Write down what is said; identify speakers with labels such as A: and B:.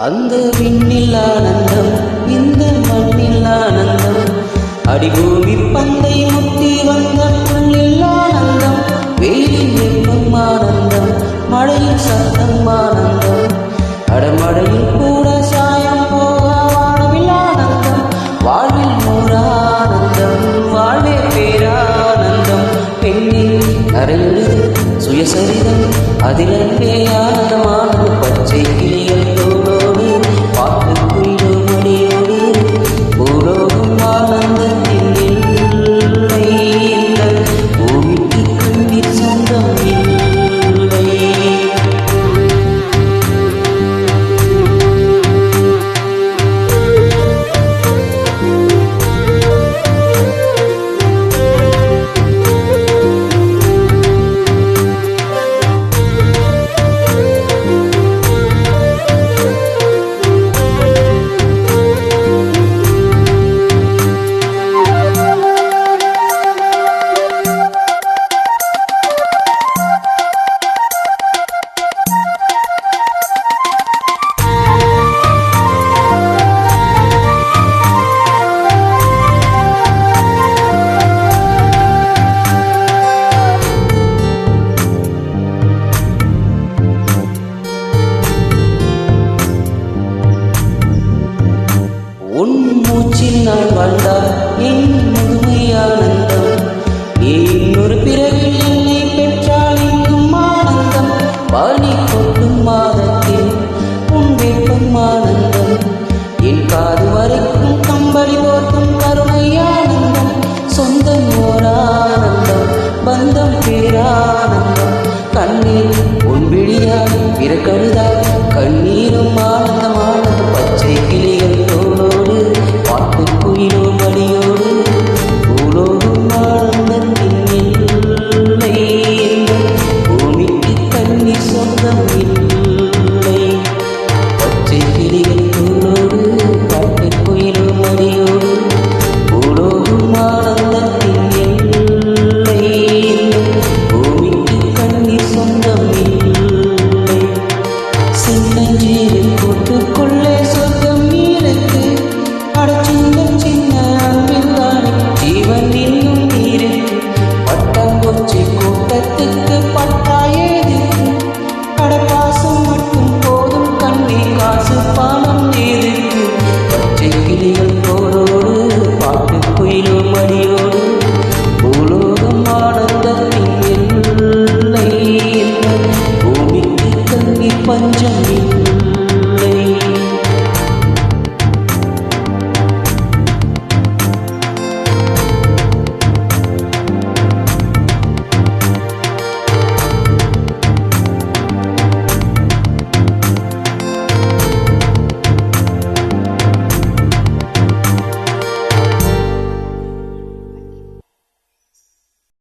A: அந்த விண்ணில் ஆனந்தம் இந்த மண்ணில் ஆனந்தம் அடிபூமி பந்தை முத்தி வந்த புள்ளில் ஆனந்தம் வெயிலின் வெப்பம் ஆனந்தம் மழையின் சத்தம் ஆனந்தம் அடமழையில் கூட சாயம் போக வானவில் ஆனந்தம் வாழ்வில் நூறானந்தம் வாழ்வே பேரானந்தம் பெண்ணில் நரையுது சுயசரிதம் அதில் அன்பே ஆனந்தமானது பச்சை கிளிகள் தோளோடு பாட்டு குயிலோ மடியோடு பூலோகம் ஆனந்தத்தின் இல்லை இந்த பூமிக்கு கண்ணீர் சொந்தம் இல்லை. உன் மூச்சில் நான் வாழ்ந்தால் என் முழுமை ஆனந்தம் நீ இன்னொரு பிறவில் என்னை பெற்றால் இன்னும் ஆனந்தம் பனி கொட்டும் மாதத்தில் உன் வெப்பம் ஆனந்தம் என் காது வரைக்கும் கம்பளி போர்க்கும் கருணை ஆனந்தம் சொந்தம் ஓர் ஆனந்தம் பந்தம் பேரானந்தம் கண்ணீர் உன் விழியால் பிறக்கழுதால் கண்ணீரும் ஆனந்தம் ஆனந்தம் பச்சை கிளிகள் தோளோடு பாட்டு குயிலோ மடியோடு பூலோகம் ஆனந்தத்தின் இல்லை பூமிக்கு கண்ணீர் சொந்தம் இல்லை பச்சை கிளிகள் தோளோடு பாட்டு குயிலோ மடியோடு பூலோகம் ஆனந்தத்தின் இல்லை பூமிக்கு கண்ணீர் சொந்தம் இல்லை. சின்னஞ்சிறு கூட்டுக்குள்ளே சொந்த